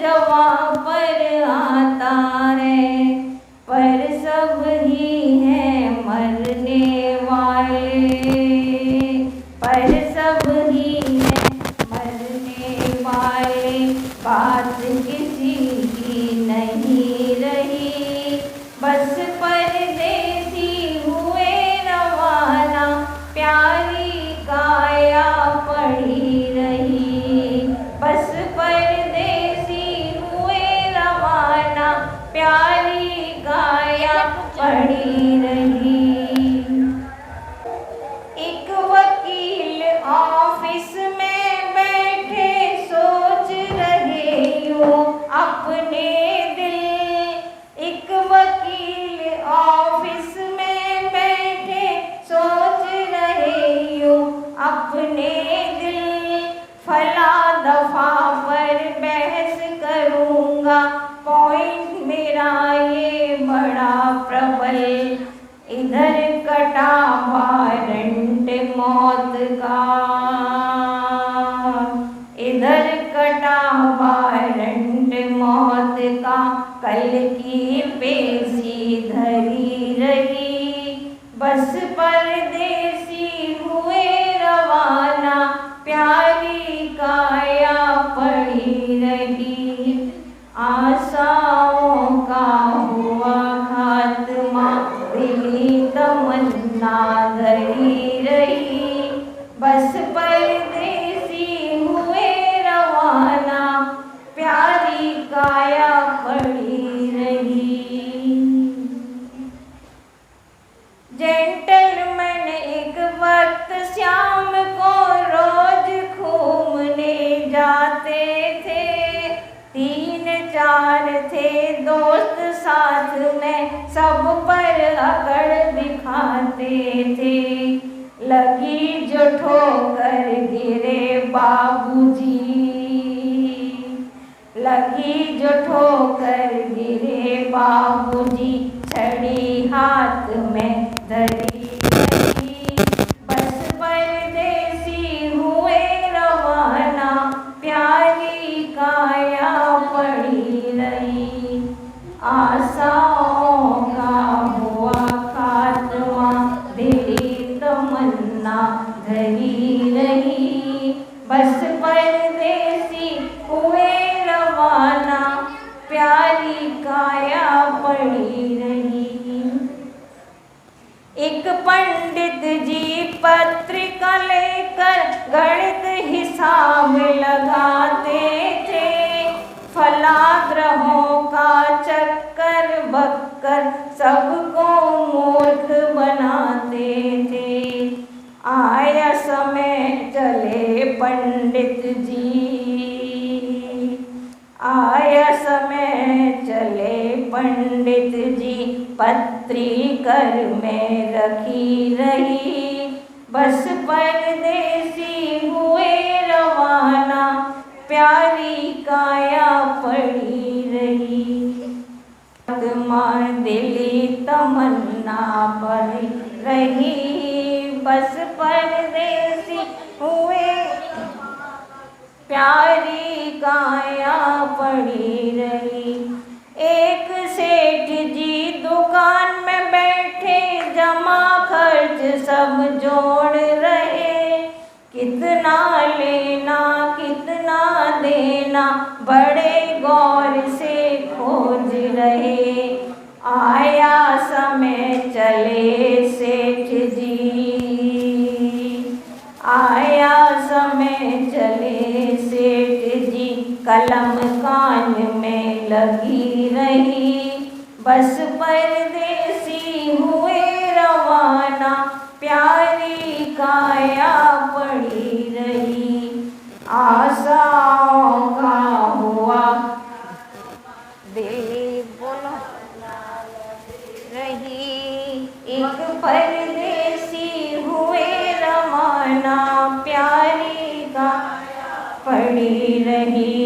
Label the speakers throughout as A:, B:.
A: जवां पर आता है, पर सब ही है मरने वाले, पर सब ही है मरने वाले। बात किसी की नहीं रही, बस परदेसी हुए रवाना, प्यारी काया पड़ी रही। बस परदेसी हुए रवाना, प्यारी काया पड़ी रही। एक वकील ऑफिस में बैठे सोच रहे यूं अपने दिल, एक वकील ऑफिस में बैठे सोच रहे यूं अपने दिल। फला दफा पर बहस करूँगा, पॉइंट मेरा ये बड़ा प्रबल। इधर कटा वारंट मौत का, इधर कटा वारंट मौत का, कल की पेशी धरी रही। बस परदेसी हुए रवाना, प्यारी काया पड़ी रही। आशाओं का हुआ खात्मा, दिली तमन्ना धरी रही। बस परदेसी हुए रवाना, प्यारी काया पड़ी रही। जेंटलमैन एक वक्त शाम को रोज घूमने जाते थे, 3-4 थे दोस्त साथ में, सब पर अकड़ दिखाते थे। लगी जो ठोकर गिरे बाबूजी, लगी जो ठोकर गिरे बाबूजी, छड़ी हाथ में धरी रही। बस परदेसी हुए रवाना, प्यारी काया पड़ी रही। आशाओं का हुआ खात्मा, दिली तमन्ना धरी रही। बस परदेसी हुए रवाना, प्यारी काया पड़ी रही। एक पंडित जी पत्रिका लेकर गणित हिसाब लगाते थे, फला ग्रहों का चक्कर बक्कर सबको मूर्ख बनाते थे। आया समय चले पंडित जी, आया समय चले पंडित जी, पत्रिकर में रखी रही। बस परदेसी हुए रवाना, प्यारी काया पड़ी रही। आत्मा दिली तमन्ना पड़ी रही, बस परदेसी हुए, प्यारी काया पड़ी रही। एक सेठ जी दुकान में बैठे, जमा खर्च सब जोड़ रहे, कितना लेना कितना देना बड़े गौर से खोज रहे। आया समय चले सेठ जी, आया समय चले सेठ जी, कलम कान में लगी रही। बस परदेसी हुए रवाना, प्यारी काया पड़ी रही। आशाओं का हुआ दिल बोला रही, एक परदेसी हुए रवाना, प्यारी काया पड़ी रही।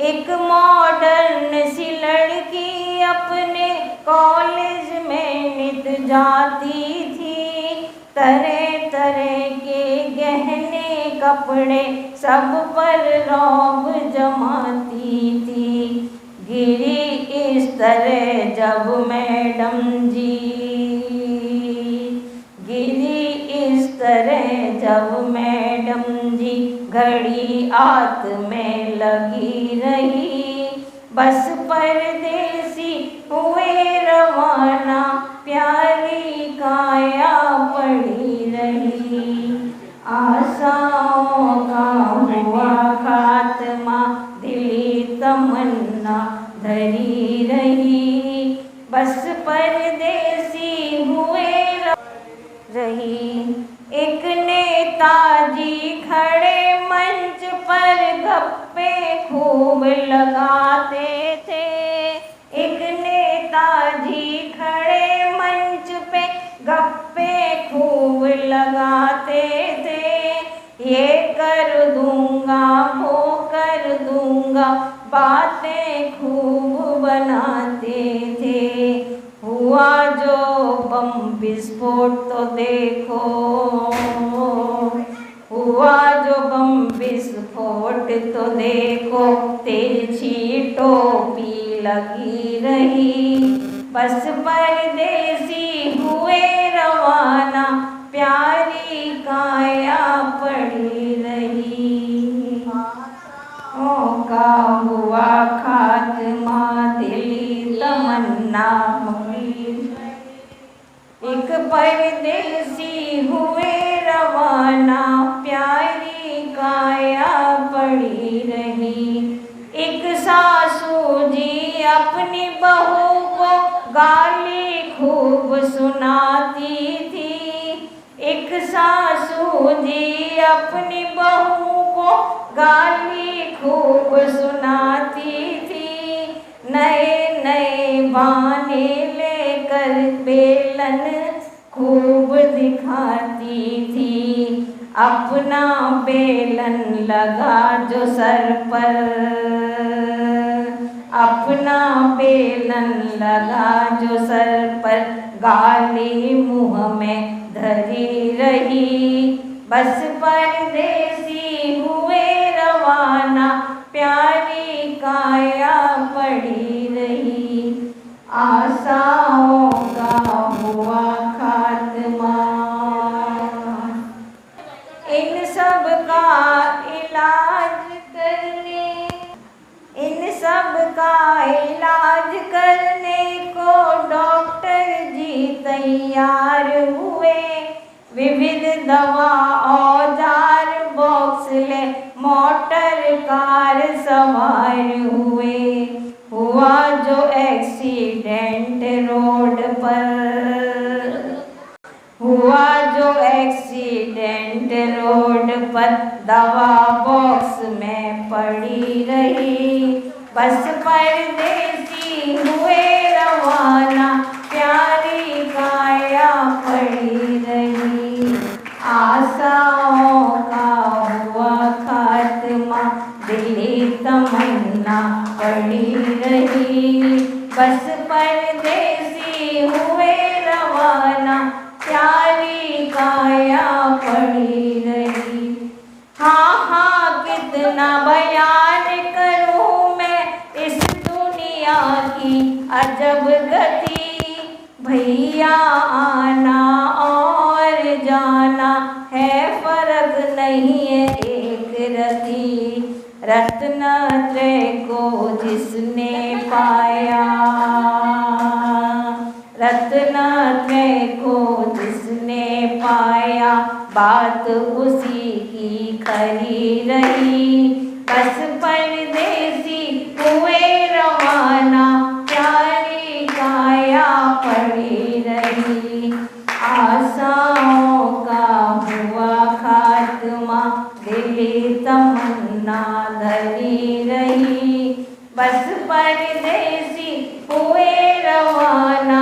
A: एक मॉडर्न सी लड़की अपने कॉलेज में नित जाती थी, तरह तरह के गहने कपड़े सब पर रौब जमाती थी। तरह जब मैडम जी, गिरी इस तरह जब मैडम जी, घड़ी हाथ में लगी रही, बस परदेसी हुए रवाना, प्यारी काया पड़ी रही। आशाओं का हुआ खात्मा, दिली तमन्ना धरी रही, बस परदेसी हुए रही। एक नेताजी खड़े मंच पर गप्पे खूब लगाते थे, एक नेताजी खड़े मंच पे गप्पे खूब लगाते थे। ये कर दूंगा वो कर दूंगा, बातें खूब बनाते थे। हुआ जो बम विस्फोट तो देखो, हुआ जो बम विस्फोट तो देखो, तिरछी टोपी लगी रही, बस परदेसी हुए रवाना, प्यारी काया पड़ी रही। का हुआ खात्मा, दिली तमन्ना मरी, एक परदेसी हुए रवाना, प्यारी काया पड़ी रही। एक सासू जी अपनी बहू को गाली खूब सुनाती थी, एक सासू जी अपनी बहू को गाली खूब सुनाती थी। नए नए बहाने लेकर बेलन खूब दिखाती थी, अपना बेलन लगा जो सर पर, अपना बेलन लगा जो सर पर, गाली मुँह में धरी रही, बस परदेसी हुए रवाना, प्यारी काया पड़ी रही। आशाओं का हुआ खात्मा, इन सब का इलाज करने, इन सब का इलाज करने को डॉक्टर जी तैयार हुए। विविध दवा औजार बॉक्स ले मोटर कार सवार हुए। हुआ जो एक्सीडेंट रोड पर, हुआ जो एक्सीडेंट रोड पर, दवा बॉक्स में पड़ी रही, बस परदेसी हुए रवाना, प्यारी काया पड़ी रही। आशाओं का हुआ खात्मा, दिली तमन्ना पड़ी रही, बस परदेसी हुए रवाना, प्यारी काया पड़ी रही। हाँ हाँ कितना बयान करूँ मैं इस दुनिया की अजब गति, भैया आना और जाना है, फर्क नहीं है एक रति। रत्नत्रय को जिसने पाया, रत्नत्रय को जिसने पाया, बात उसी की खरी रही, बस परदेसी हुए रवाना, प्यारी काया पड़ी रही। आशाओं का हुआ खात्मा, दिली तमन्ना धरी रही, बस परदेसी हुए रवाना,